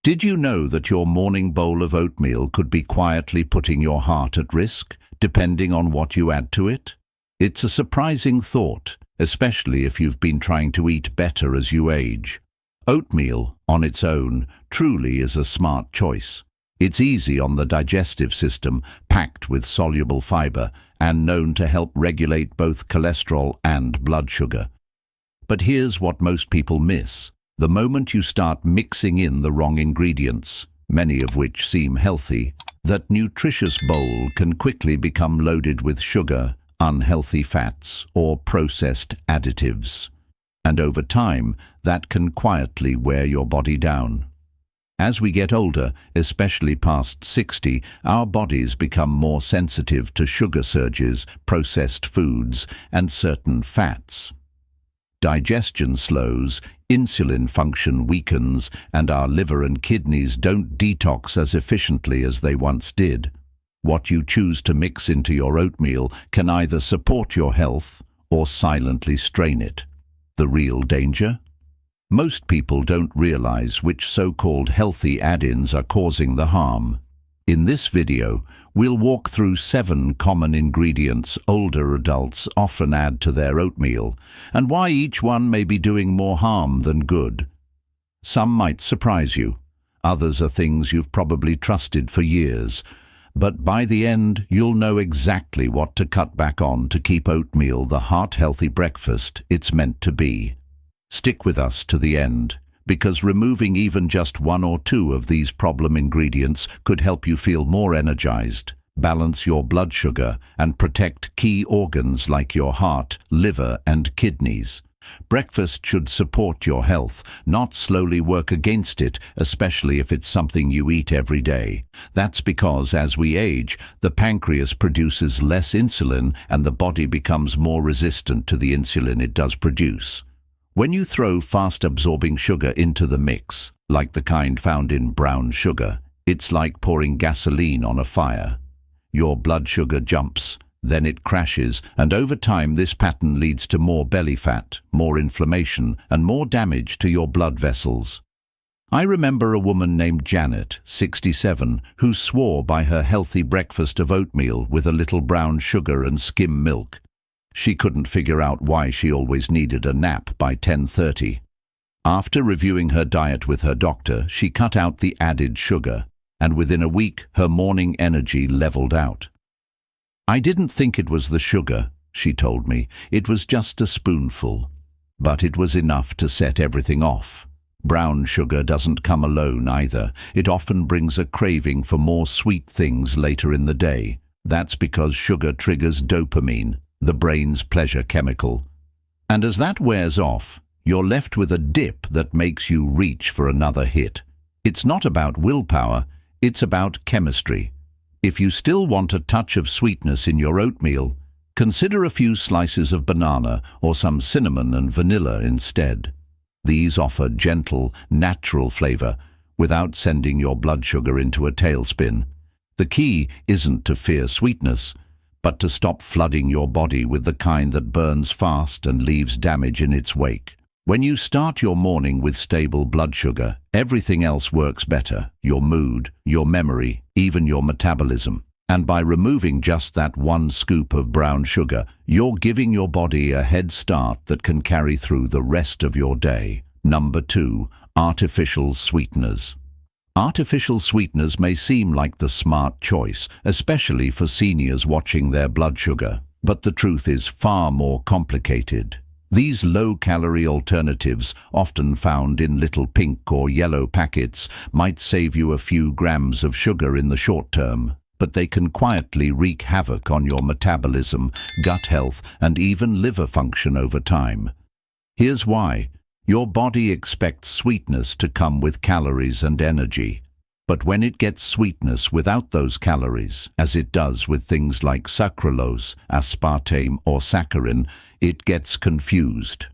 Did you know that your morning bowl of oatmeal could be quietly putting your heart at risk, depending on what you add to it? It's a surprising thought, especially if you've been trying to eat better as you age. Oatmeal, on its own, truly is a smart choice. It's easy on the digestive system, packed with soluble fiber, and known to help regulate both cholesterol and blood sugar. But here's what most people miss. The moment you start mixing in the wrong ingredients, many of which seem healthy, that nutritious bowl can quickly become loaded with sugar, unhealthy fats, or processed additives. And over time, that can quietly wear your body down. As we get older, especially past 60, our bodies become more sensitive to sugar surges, processed foods, and certain fats. Digestion slows, insulin function weakens, and our liver and kidneys don't detox as efficiently as they once did. What you choose to mix into your oatmeal can either support your health or silently strain it. The real danger? Most people don't realize which so-called healthy add-ins are causing the harm. In this video, we'll walk through 7 common ingredients older adults often add to their oatmeal, and why each one may be doing more harm than good. Some might surprise you. Others are things you've probably trusted for years. But by the end, you'll know exactly what to cut back on to keep oatmeal the heart-healthy breakfast it's meant to be. Stick with us to the end, because removing even just 1 or 2 of these problem ingredients could help you feel more energized, balance your blood sugar, and protect key organs like your heart, liver, and kidneys. Breakfast should support your health, not slowly work against it, especially if it's something you eat every day. That's because as we age, the pancreas produces less insulin and the body becomes more resistant to the insulin it does produce. When you throw fast-absorbing sugar into the mix, like the kind found in brown sugar, it's like pouring gasoline on a fire. Your blood sugar jumps, then it crashes, and over time this pattern leads to more belly fat, more inflammation, and more damage to your blood vessels. I remember a woman named Janet, 67, who swore by her healthy breakfast of oatmeal with a little brown sugar and skim milk. She couldn't figure out why she always needed a nap by 10:30. After reviewing her diet with her doctor, she cut out the added sugar, and within a week her morning energy leveled out. "I didn't think it was the sugar," she told me. "It was just a spoonful." But it was enough to set everything off. Brown sugar doesn't come alone either. It often brings a craving for more sweet things later in the day. That's because sugar triggers dopamine, the brain's pleasure chemical. And as that wears off, you're left with a dip that makes you reach for another hit. It's not about willpower, it's about chemistry. If you still want a touch of sweetness in your oatmeal, consider a few slices of banana or some cinnamon and vanilla instead. These offer gentle, natural flavor without sending your blood sugar into a tailspin. The key isn't to fear sweetness, but to stop flooding your body with the kind that burns fast and leaves damage in its wake. When you start your morning with stable blood sugar, everything else works better: your mood, your memory, even your metabolism. And by removing just that 1 scoop of brown sugar, you're giving your body a head start that can carry through the rest of your day. Number 2, artificial sweeteners. Artificial sweeteners may seem like the smart choice, especially for seniors watching their blood sugar. But the truth is far more complicated. These low-calorie alternatives, often found in little pink or yellow packets, might save you a few grams of sugar in the short term, but they can quietly wreak havoc on your metabolism, gut health, and even liver function over time. Here's why. Your body expects sweetness to come with calories and energy. But when it gets sweetness without those calories, as it does with things like sucralose, aspartame, or saccharin, it gets confused.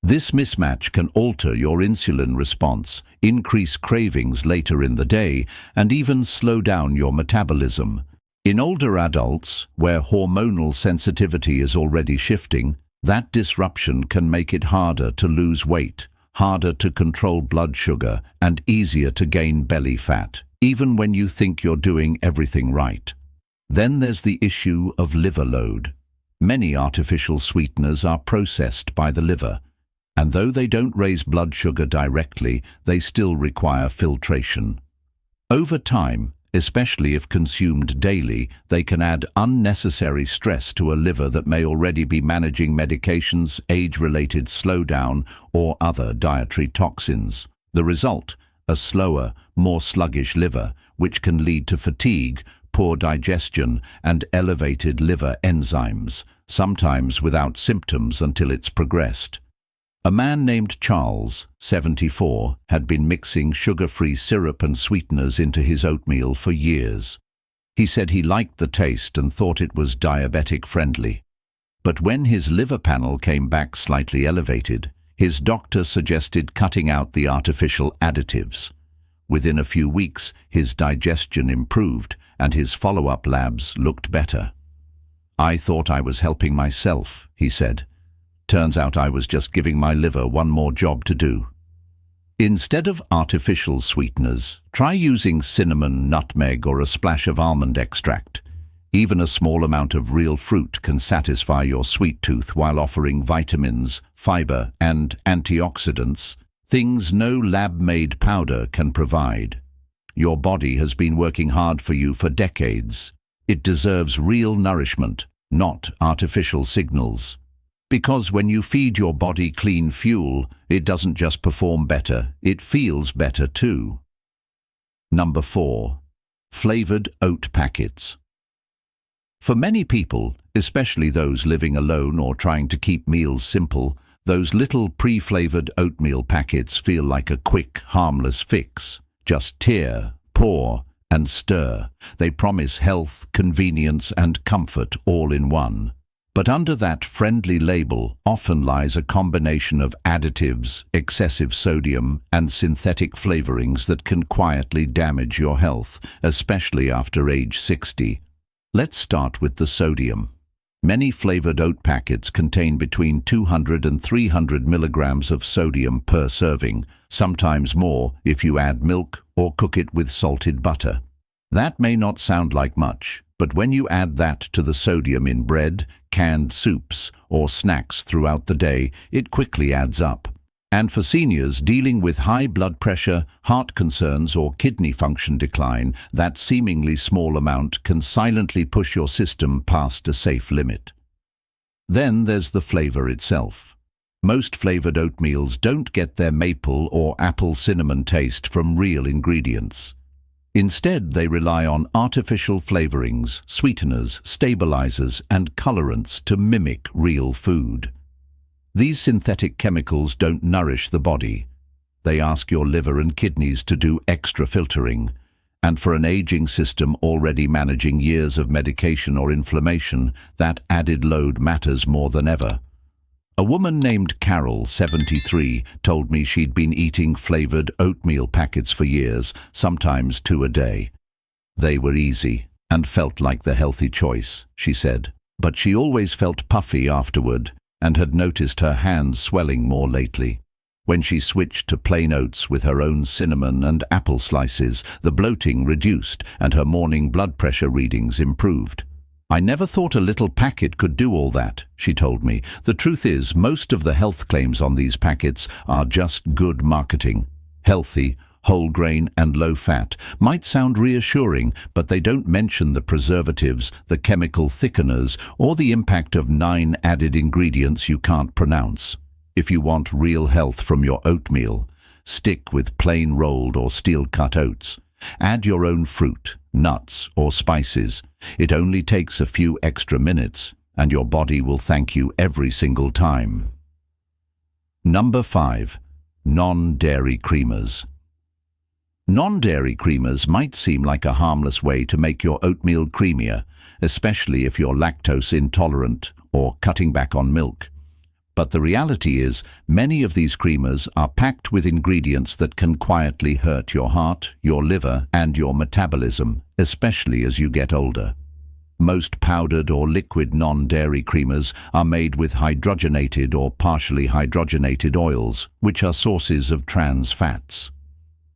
This mismatch can alter your insulin response, increase cravings later in the day, and even slow down your metabolism. In older adults, where hormonal sensitivity is already shifting, that disruption can make it harder to lose weight, harder to control blood sugar, and easier to gain belly fat, even when you think you're doing everything right. Then there's the issue of liver load. Many artificial sweeteners are processed by the liver, and though they don't raise blood sugar directly, they still require filtration. Over time, especially if consumed daily, they can add unnecessary stress to a liver that may already be managing medications, age-related slowdown, or other dietary toxins. The result, a slower, more sluggish liver, which can lead to fatigue, poor digestion, and elevated liver enzymes, sometimes without symptoms until it's progressed. A man named Charles, 74, had been mixing sugar-free syrup and sweeteners into his oatmeal for years. He said he liked the taste and thought it was diabetic-friendly. But when his liver panel came back slightly elevated, his doctor suggested cutting out the artificial additives. Within a few weeks, his digestion improved and his follow-up labs looked better. "I thought I was helping myself," he said. "Turns out I was just giving my liver one more job to do." Instead of artificial sweeteners, try using cinnamon, nutmeg, or a splash of almond extract. Even a small amount of real fruit can satisfy your sweet tooth while offering vitamins, fiber, and antioxidants, things no lab-made powder can provide. Your body has been working hard for you for decades. It deserves real nourishment, not artificial signals. Because when you feed your body clean fuel, it doesn't just perform better, it feels better too. Number 4. Flavored oat packets. For many people, especially those living alone or trying to keep meals simple, those little pre-flavored oatmeal packets feel like a quick, harmless fix. Just tear, pour, and stir. They promise health, convenience, and comfort all in one. But under that friendly label often lies a combination of additives, excessive sodium, and synthetic flavorings that can quietly damage your health, especially after age 60. Let's start with the sodium. Many flavored oat packets contain between 200 and 300 milligrams of sodium per serving, sometimes more if you add milk or cook it with salted butter. That may not sound like much, but when you add that to the sodium in bread, canned soups, or snacks throughout the day, it quickly adds up. And for seniors dealing with high blood pressure, heart concerns, or kidney function decline, that seemingly small amount can silently push your system past a safe limit. Then there's the flavor itself. Most flavored oatmeals don't get their maple or apple cinnamon taste from real ingredients. Instead, they rely on artificial flavorings, sweeteners, stabilizers, and colorants to mimic real food. These synthetic chemicals don't nourish the body. They ask your liver and kidneys to do extra filtering. And for an aging system already managing years of medication or inflammation, that added load matters more than ever. A woman named Carol, 73, told me she'd been eating flavored oatmeal packets for years, sometimes 2 a day. They were easy and felt like the healthy choice, she said. But she always felt puffy afterward and had noticed her hands swelling more lately. When she switched to plain oats with her own cinnamon and apple slices, the bloating reduced and her morning blood pressure readings improved. "I never thought a little packet could do all that," she told me. "The truth is, most of the health claims on these packets are just good marketing. Healthy, whole grain, and low fat might sound reassuring, but they don't mention the preservatives, the chemical thickeners, or the impact of 9 added ingredients you can't pronounce. If you want real health from your oatmeal, stick with plain rolled or steel-cut oats. Add your own fruit, nuts, or spices. It only takes a few extra minutes, and your body will thank you every single time." Number 5. Non-dairy creamers. Non-dairy creamers might seem like a harmless way to make your oatmeal creamier, especially if you're lactose intolerant or cutting back on milk. But the reality is, many of these creamers are packed with ingredients that can quietly hurt your heart, your liver, and your metabolism, especially as you get older. Most powdered or liquid non-dairy creamers are made with hydrogenated or partially hydrogenated oils, which are sources of trans fats.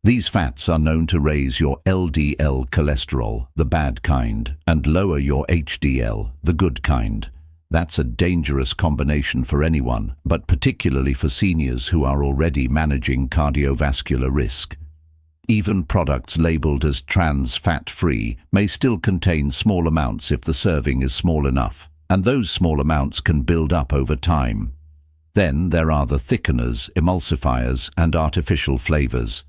These fats are known to raise your LDL cholesterol, the bad kind, and lower your HDL, the good kind. That's a dangerous combination for anyone, but particularly for seniors who are already managing cardiovascular risk. Even products labeled as trans fat-free may still contain small amounts if the serving is small enough, and those small amounts can build up over time. Then there are the thickeners, emulsifiers, and artificial flavors.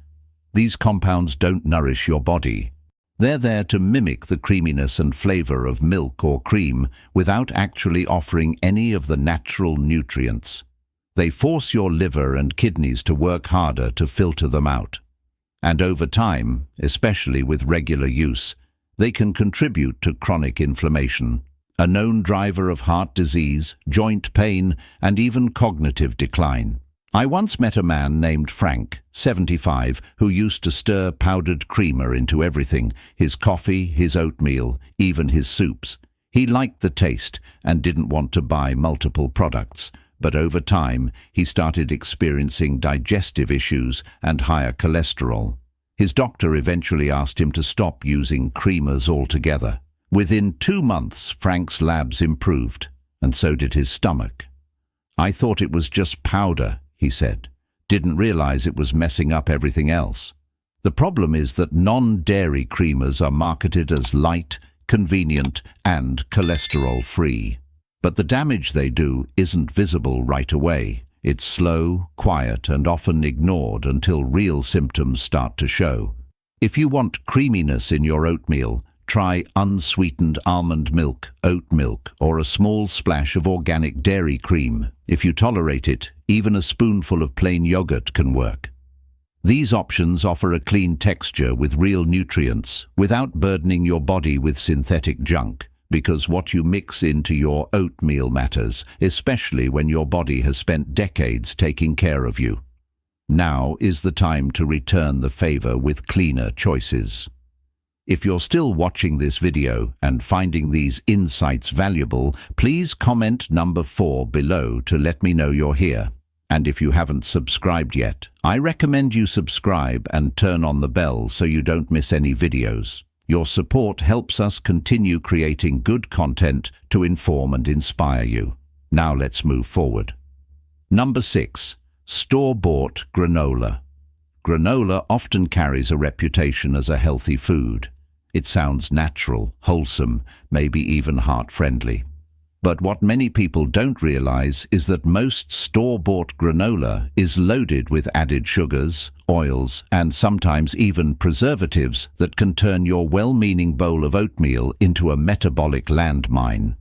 These compounds don't nourish your body. They're there to mimic the creaminess and flavor of milk or cream without actually offering any of the natural nutrients. They force your liver and kidneys to work harder to filter them out. And over time, especially with regular use, they can contribute to chronic inflammation, a known driver of heart disease, joint pain, and even cognitive decline. I once met a man named Frank, 75, who used to stir powdered creamer into everything, his coffee, his oatmeal, even his soups. He liked the taste and didn't want to buy multiple products. But over time, he started experiencing digestive issues and higher cholesterol. His doctor eventually asked him to stop using creamers altogether. Within 2 months, Frank's labs improved, and so did his stomach. "I thought it was just powder," he said. "Didn't realize it was messing up everything else." The problem is that non-dairy creamers are marketed as light, convenient, and cholesterol-free. But the damage they do isn't visible right away. It's slow, quiet, and often ignored until real symptoms start to show. If you want creaminess in your oatmeal, try unsweetened almond milk, oat milk, or a small splash of organic dairy cream. If you tolerate it, even a spoonful of plain yogurt can work. These options offer a clean texture with real nutrients without burdening your body with synthetic junk. Because what you mix into your oatmeal matters, especially when your body has spent decades taking care of you. Now is the time to return the favor with cleaner choices. If you're still watching this video and finding these insights valuable, please comment number 4 below to let me know you're here. And if you haven't subscribed yet, I recommend you subscribe and turn on the bell so you don't miss any videos. Your support helps us continue creating good content to inform and inspire you. Now let's move forward. Number 6. Store-bought granola. Granola often carries a reputation as a healthy food. It sounds natural, wholesome, maybe even heart-friendly. But what many people don't realize is that most store-bought granola is loaded with added sugars, oils, and sometimes even preservatives that can turn your well-meaning bowl of oatmeal into a metabolic landmine.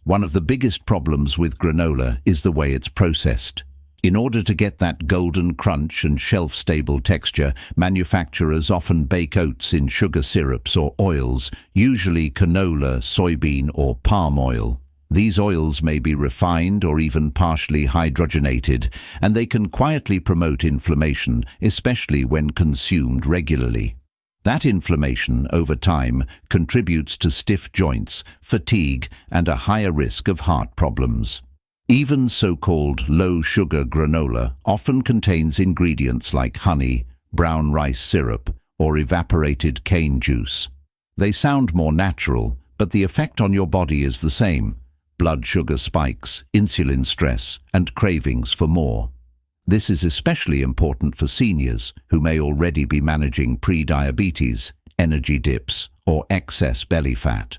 One of the biggest problems with granola is the way it's processed. In order to get that golden crunch and shelf-stable texture, manufacturers often bake oats in sugar syrups or oils, usually canola, soybean, or palm oil. These oils may be refined or even partially hydrogenated, and they can quietly promote inflammation, especially when consumed regularly. That inflammation, over time, contributes to stiff joints, fatigue, and a higher risk of heart problems. Even so-called low-sugar granola often contains ingredients like honey, brown rice syrup, or evaporated cane juice. They sound more natural, but the effect on your body is the same: blood sugar spikes, insulin stress, and cravings for more. This is especially important for seniors who may already be managing pre-diabetes, energy dips, or excess belly fat,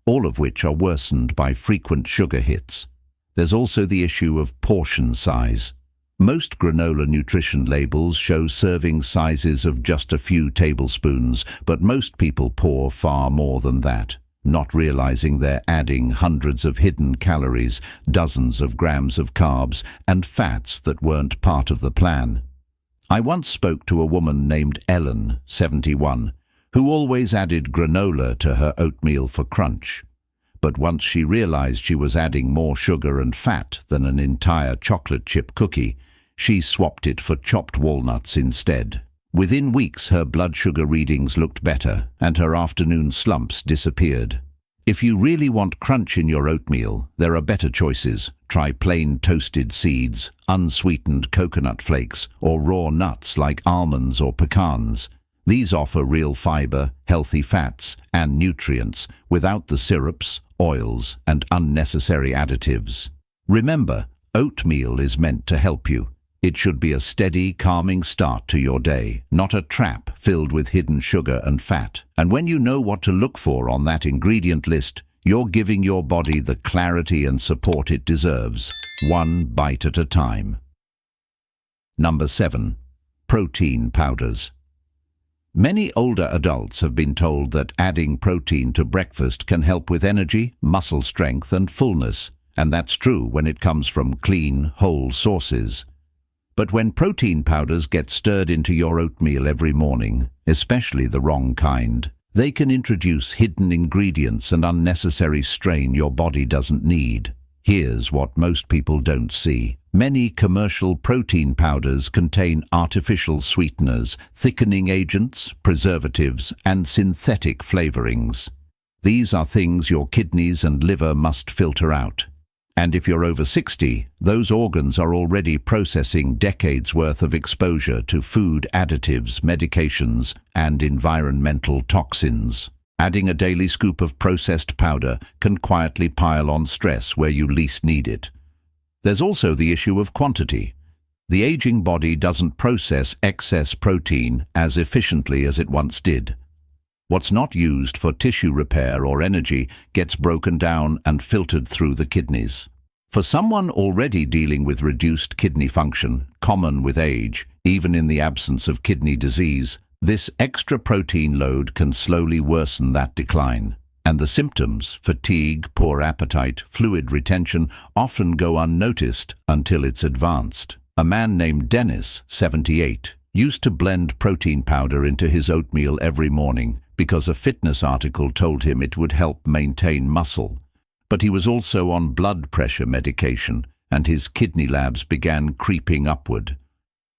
all of which are worsened by frequent sugar hits. There's also the issue of portion size. Most granola nutrition labels show serving sizes of just a few tablespoons, but most people pour far more than that, not realizing they're adding hundreds of hidden calories, dozens of grams of carbs, and fats that weren't part of the plan. I once spoke to a woman named Ellen, 71, who always added granola to her oatmeal for crunch. But once she realized she was adding more sugar and fat than an entire chocolate chip cookie, she swapped it for chopped walnuts instead. Within weeks, her blood sugar readings looked better, and her afternoon slumps disappeared. If you really want crunch in your oatmeal, there are better choices. Try plain toasted seeds, unsweetened coconut flakes, or raw nuts like almonds or pecans. These offer real fiber, healthy fats, and nutrients without the syrups, oils, and unnecessary additives. Remember, oatmeal is meant to help you. It should be a steady, calming start to your day, not a trap filled with hidden sugar and fat. And when you know what to look for on that ingredient list, you're giving your body the clarity and support it deserves, one bite at a time. Number 7. Protein powders. Many older adults have been told that adding protein to breakfast can help with energy, muscle strength, and fullness. And that's true when it comes from clean, whole sources. But when protein powders get stirred into your oatmeal every morning, especially the wrong kind, they can introduce hidden ingredients and unnecessary strain your body doesn't need. Here's what most people don't see. Many commercial protein powders contain artificial sweeteners, thickening agents, preservatives, and synthetic flavorings. These are things your kidneys and liver must filter out. And if you're over 60, those organs are already processing decades' worth of exposure to food additives, medications, and environmental toxins. Adding a daily scoop of processed powder can quietly pile on stress where you least need it. There's also the issue of quantity. The aging body doesn't process excess protein as efficiently as it once did. What's not used for tissue repair or energy gets broken down and filtered through the kidneys. For someone already dealing with reduced kidney function, common with age, even in the absence of kidney disease, this extra protein load can slowly worsen that decline. And the symptoms, fatigue, poor appetite, fluid retention, often go unnoticed until it's advanced. A man named Dennis, 78, used to blend protein powder into his oatmeal every morning because a fitness article told him it would help maintain muscle. But he was also on blood pressure medication, and his kidney labs began creeping upward.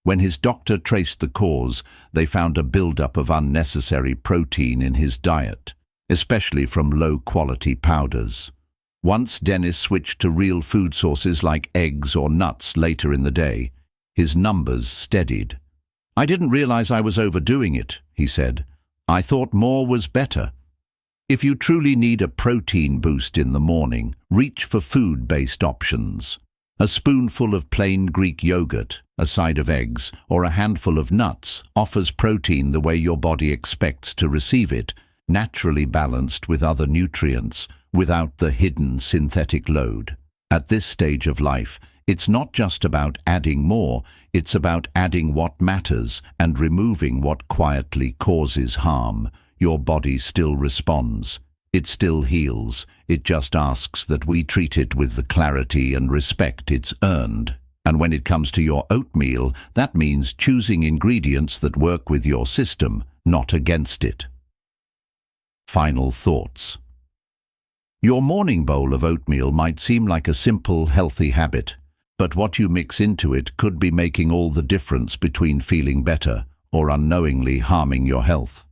When his doctor traced the cause, they found a buildup of unnecessary protein in his diet, especially from low-quality powders. Once Dennis switched to real food sources like eggs or nuts later in the day, his numbers steadied. "I didn't realize I was overdoing it," he said. "I thought more was better." If you truly need a protein boost in the morning, reach for food-based options. A spoonful of plain Greek yogurt, a side of eggs, or a handful of nuts offers protein the way your body expects to receive it, naturally balanced with other nutrients, without the hidden synthetic load. At this stage of life, it's not just about adding more, it's about adding what matters and removing what quietly causes harm. Your body still responds. It still heals. It just asks that we treat it with the clarity and respect it's earned. And when it comes to your oatmeal, that means choosing ingredients that work with your system, not against it. Final thoughts. Your morning bowl of oatmeal might seem like a simple, healthy habit, but what you mix into it could be making all the difference between feeling better or unknowingly harming your health.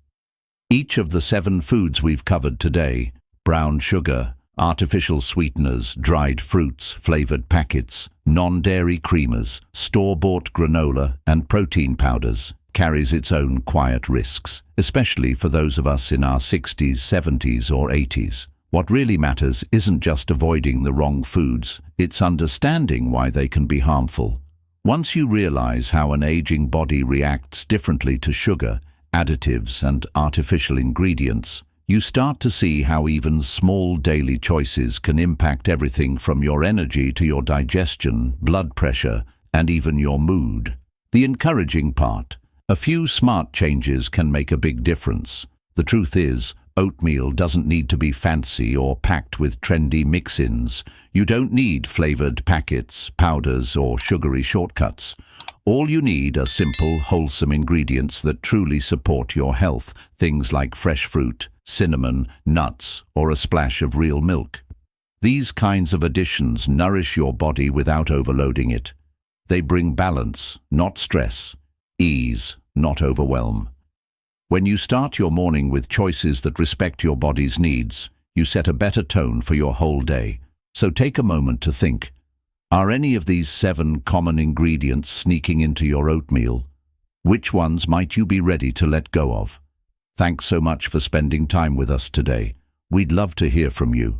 Each of the 7 foods we've covered today, brown sugar, artificial sweeteners, dried fruits, flavored packets, non-dairy creamers, store-bought granola, and protein powders, carries its own quiet risks, especially for those of us in our 60s, 70s, or 80s. What really matters isn't just avoiding the wrong foods, it's understanding why they can be harmful. Once you realize how an aging body reacts differently to sugar, additives, and artificial ingredients, you start to see how even small daily choices can impact everything from your energy to your digestion, blood pressure, and even your mood. The encouraging part: a few smart changes can make a big difference. The truth is, oatmeal doesn't need to be fancy or packed with trendy mix-ins. You don't need flavored packets, powders, or sugary shortcuts. All you need are simple, wholesome ingredients that truly support your health, things like fresh fruit, cinnamon, nuts, or a splash of real milk. These kinds of additions nourish your body without overloading it. They bring balance, not stress, ease, not overwhelm. When you start your morning with choices that respect your body's needs, you set a better tone for your whole day. So take a moment to think. Are any of these 7 common ingredients sneaking into your oatmeal? Which ones might you be ready to let go of? Thanks so much for spending time with us today. We'd love to hear from you.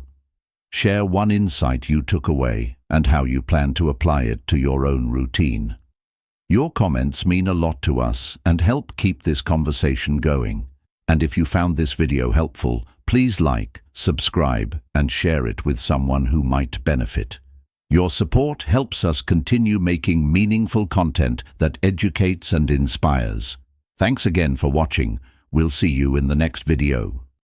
Share one insight you took away and how you plan to apply it to your own routine. Your comments mean a lot to us and help keep this conversation going. And if you found this video helpful, please like, subscribe, and share it with someone who might benefit. Your support helps us continue making meaningful content that educates and inspires. Thanks again for watching. We'll see you in the next video.